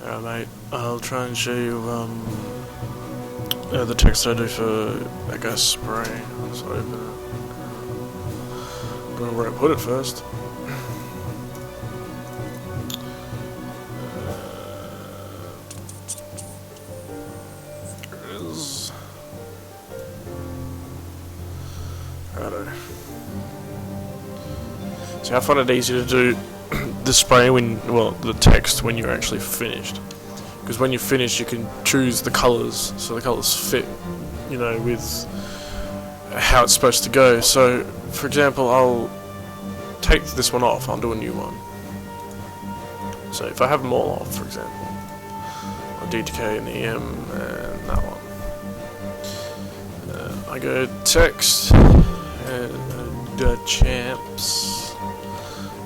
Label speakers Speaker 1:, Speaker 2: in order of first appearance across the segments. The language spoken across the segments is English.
Speaker 1: Alright mate, I'll try and show you the text I do for that guy's spray. So open it. Don't know where I put it first. There it is. Righto. So I find it easy to do the spray the text when you're actually finished. Because when you're finished you can choose the colours, so the colours fit, with how it's supposed to go. So, for example, I'll take this one off, I'll do a new one. So if I have them all off, for example, I'll DTK and EM and that one. I go text and champs.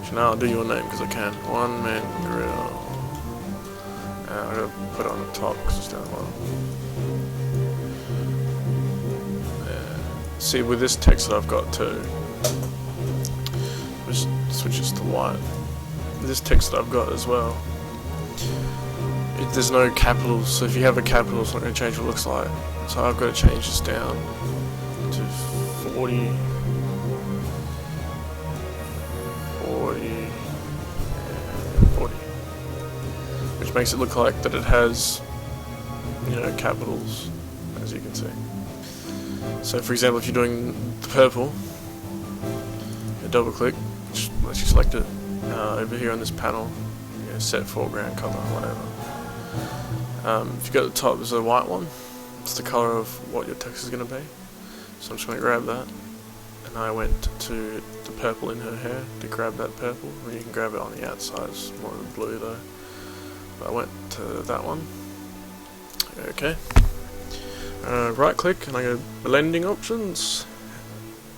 Speaker 1: So now I'll do your name because I can. One Man Grill. And I'm going to put it on the top because it's down the bottom. See, with this text that I've got too, which switches to white. This text that I've got as well, there's no capitals, so if you have a capital it's not going to change what it looks like. So I've got to change this down to 40, which makes it look like that it has, capitals, as you can see. So for example, if you're doing the purple, you double click, just lets you select it over here on this panel, set foreground color, whatever. If you go to the top, there's a white one. It's the color of what your text is going to be. So I'm just going to grab that, and I went to the purple in her hair to grab that purple. Or you can grab it on the outside, it's more of the blue though. But I went to that one. Okay. Right click and I go blending options.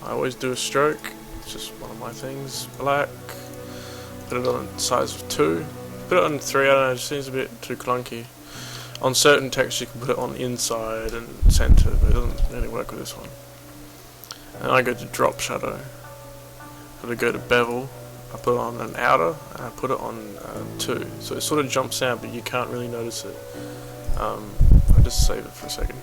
Speaker 1: I always do a stroke. It's just one of my things. Black. Put it on a size of 2. Put it on 3. I don't know. It just seems a bit too clunky. On certain text you can put it on inside and center, but it doesn't really work with this one. And I go to drop shadow. I go to bevel. I put it on an outer and I put it on 2. So it sort of jumps out, but you can't really notice it. I'll just save it for a second.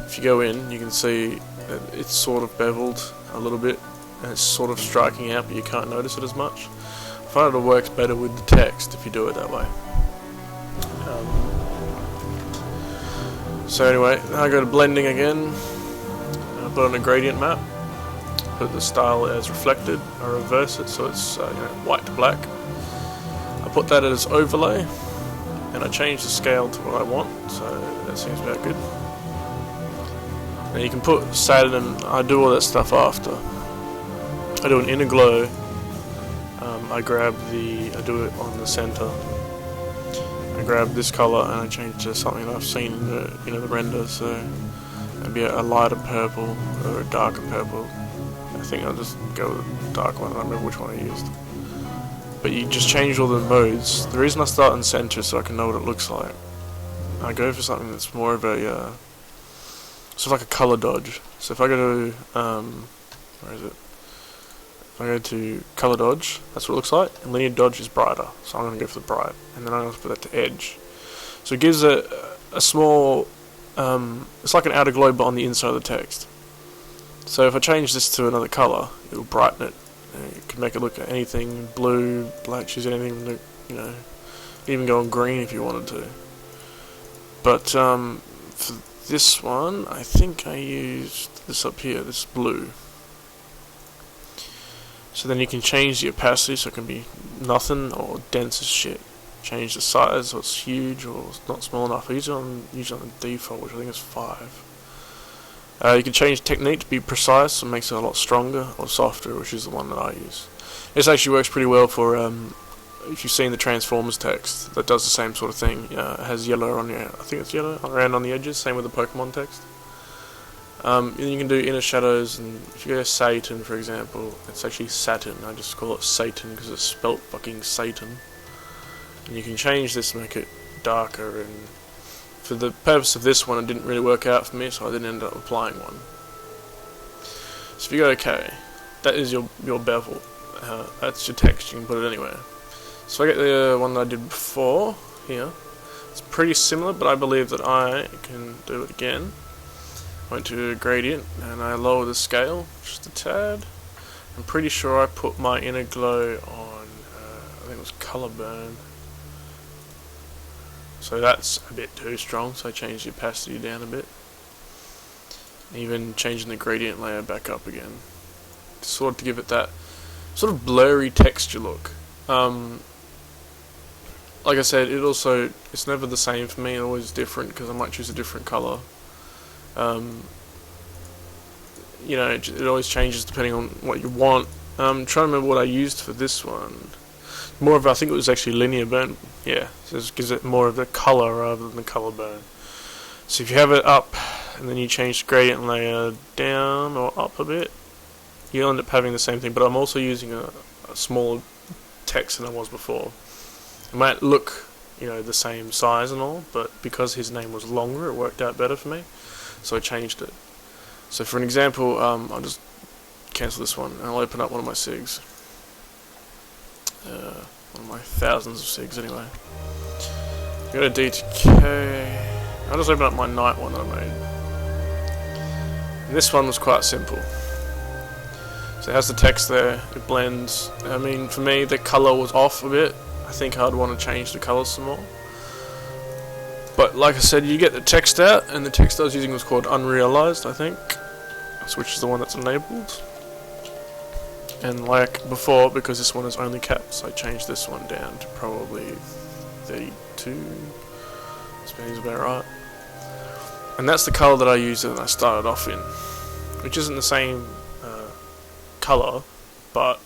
Speaker 1: If you go in, you can see that it's sort of beveled a little bit, and it's sort of striking out, but you can't notice it as much. I find it works better with the text if you do it that way. So anyway, I go to blending again, I put on a gradient map, put the style as reflected, I reverse it so it's white to black. I put that as overlay, and I change the scale to what I want, so that seems about good. Now you can put Satin, I do all that stuff after. I do an inner glow, I do it on the center. I grab this color and I change it to something that I've seen in the render, so maybe a lighter purple or a darker purple. I think I'll just go with a dark one, I don't remember which one I used. But you just change all the modes. The reason I start in center is so I can know what it looks like. I go for something that's more of a sort of like a color dodge. So if I go to where is it? If I go to color dodge, that's what it looks like, and linear dodge is brighter, so I'm going to go for the bright, and then I also put that to edge. So it gives a small, it's like an outer glow but on the inside of the text. So if I change this to another color, it'll brighten it. You can make it look at anything, blue, black, choose anything, even go on green if you wanted to. But for this one, I think I used this up here, this blue. So then you can change the opacity so it can be nothing or dense as shit. Change the size so it's huge or it's not small enough. I usually on the default, which I think is 5. You can change technique to be precise, so it makes it a lot stronger, or softer, which is the one that I use. This actually works pretty well for, if you've seen the Transformers text, that does the same sort of thing. It has yellow on I think it's yellow, around on the edges, same with the Pokemon text. And you can do inner shadows, and if you go to Satan, for example, it's actually Satin. I just call it Satan because it's spelt fucking Satan. And you can change this to make it darker, and for the purpose of this one it didn't really work out for me, so I didn't end up applying one. So if you go OK, that is your bevel. That's your text, you can put it anywhere. So I get the one that I did before here. It's pretty similar, but I believe that I can do it again. I went to gradient and I lower the scale just a tad. I'm pretty sure I put my inner glow on, I think it was color burn. So that's a bit too strong, so I changed the opacity down a bit. Even changing the gradient layer back up again. Sort of to give it that sort of blurry texture look. Like I said, it's never the same for me, always different, because I might choose a different color. You know, it always changes depending on what you want. I'm trying to remember what I used for this one. More of, I think it was actually linear burn. Yeah, so it gives it more of the color rather than the color burn. So if you have it up and then you change the gradient layer down or up a bit, you'll end up having the same thing. But I'm also using a smaller text than I was before. It might look, you know, the same size and all, but because his name was longer, it worked out better for me. So I changed it. So for an example, I'll just cancel this one and I'll open up one of my SIGs. One of my thousands of SIGs anyway. Go to DTK. I'll just open up my night one that I made. And this one was quite simple. So it has the text there, it blends. I mean, for me, the colour was off a bit. I think I'd want to change the colours some more. But like I said, you get the text out, and the text I was using was called Unrealized, I think. Which is the one that's enabled. And like before, because this one is only caps, I changed this one down to probably 32. This about right. And that's the colour that I used and I started off in, which isn't the same colour, but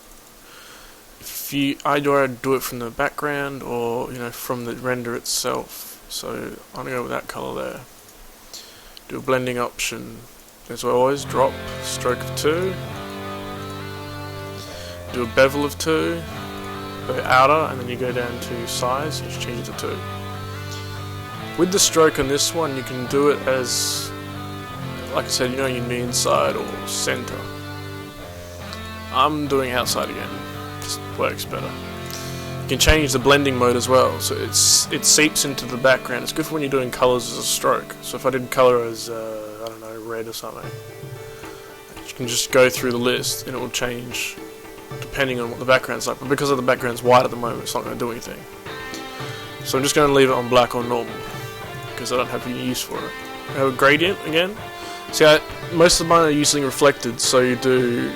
Speaker 1: if you either do it from the background or from the render itself. So I'm gonna go with that colour there. Do a blending option as always. Drop stroke of 2. Do a bevel of 2. Go outer, and then you go down to size. You just change it to 2. With the stroke on this one, you can do it as, like I said, you can be inside or center. I'm doing outside again, just works better. You can change the blending mode as well, so it seeps into the background. It's good for when you're doing colors as a stroke. So if I did color as, I don't know, red or something, you can just go through the list and it will change depending on what the background's like. But because of the background's white at the moment, it's not going to do anything. So I'm just going to leave it on black or normal, because I don't have any use for it. I have a gradient again. See, most of mine are usually reflected, so you do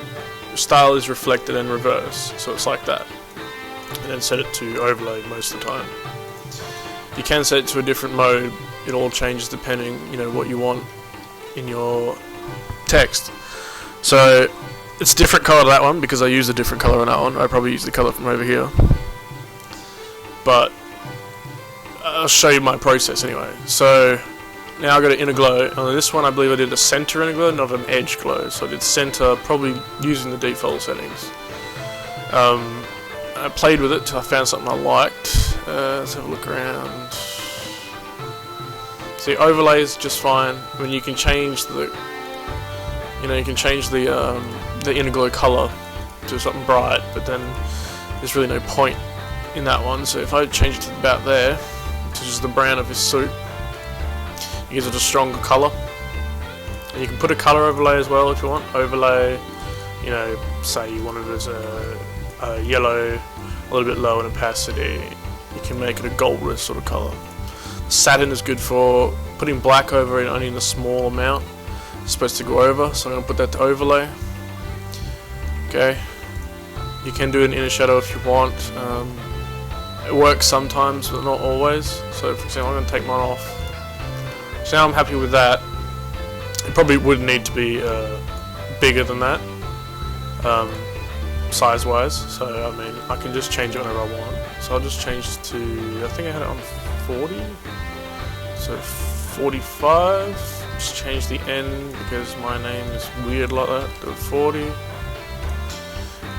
Speaker 1: style is reflected and reverse, so it's like that. And then set it to overlay most of the time. You can set it to a different mode. It all changes depending, what you want in your text. So it's a different color to that one because I used a different color on that one. I probably used the color from over here, but I'll show you my process anyway. So now I got an inner glow. On this one I believe I did a center inner glow, not an edge glow. So I did center, probably using the default settings. I played with it till I found something I liked. Let's have a look around. See, overlay is just fine. I mean, you can change the inner glow color to something bright, but then there's really no point in that one. So if I change it to about there, which is the brown of his suit, it gives it a stronger color. And you can put a color overlay as well if you want. Overlay, say you wanted it as a yellow, a little bit low in opacity. You can make it a gold sort of color. Satin is good for putting black over it only in a small amount. It's supposed to go over, so I'm going to put that to overlay. Okay. You can do an inner shadow if you want. It works sometimes, but not always. So for example, I'm going to take mine off. So now I'm happy with that. It probably would need to be bigger than that, size-wise. So I mean, I can just change it whenever I want. So I'll just change it to, I think I had it on 40. So 45. Just change the N because my name is weird like that. Do it 40.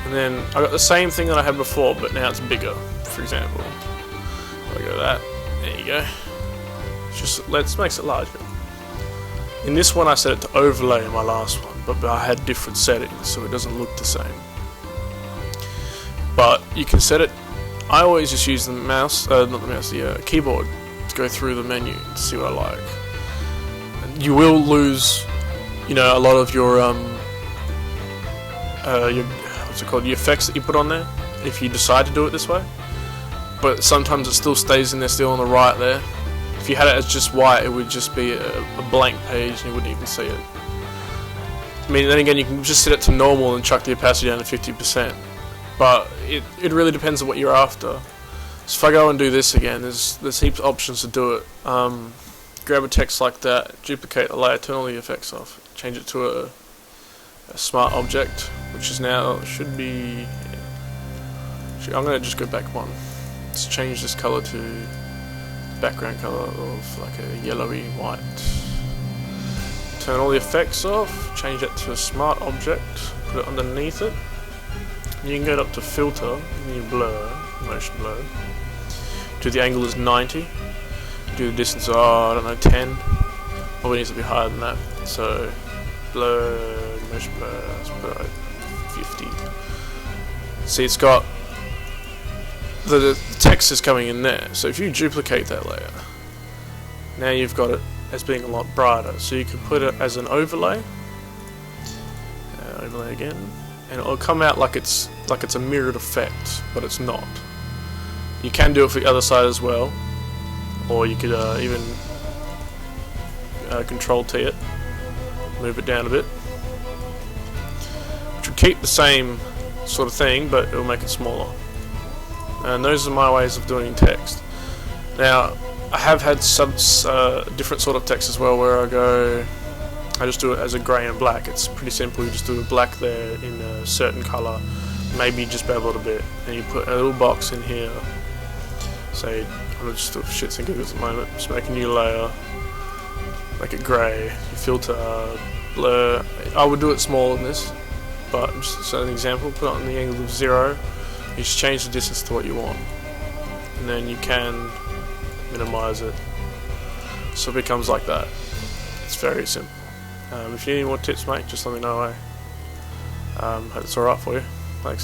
Speaker 1: And then I got the same thing that I had before, but now it's bigger. For example, I go that. There you go. Let's makes it larger. In this one, I set it to overlay in my last one, but I had different settings, so it doesn't look the same. But you can set it I always just use the mouse, not the mouse, the keyboard to go through the menu to see what I like. And you will lose, a lot of your what's it called, the effects that you put on there if you decide to do it this way. But sometimes it still stays in there, still on the right there. If you had it as just white, it would just be a blank page and you wouldn't even see it. I mean, then again, you can just set it to normal and chuck the opacity down to 50%. But it really depends on what you're after. So if I go and do this again, there's heaps of options to do it. Grab a text like that, duplicate the layer, turn all the effects off, change it to a smart object, which is now should be. I'm gonna just go back one. Let's change this color to background color of like a yellowy white. Turn all the effects off, change it to a smart object, put it underneath it. You can go up to filter, and you blur, motion blur. Do the angle is 90. Do the distance, I don't know, 10. Probably needs to be higher than that. So blur, motion blur, let's put it at 50. See, it's got the text is coming in there. So if you duplicate that layer, now you've got it as being a lot brighter. So you can put it as an overlay. Overlay again. And it'll come out like it's a mirrored effect, but it's not. You can do it for the other side as well, or you could even Control T it, move it down a bit, which will keep the same sort of thing, but it'll make it smaller. And those are my ways of doing text. Now, I have had some different sort of text as well, where I just do it as a grey and black. It's pretty simple. You just do a black there in a certain colour, maybe just bevel it a bit, and you put a little box in here. Say, I'm just doing shits and giggles at the moment. Just make a new layer, make it grey. You filter, blur. I would do it smaller than this, but just as an example, put it on the angle of 0. You just change the distance to what you want, and then you can minimise it so it becomes like that. It's very simple. If you need any more tips, mate, just let me know. Hope it's alright for you. Thanks.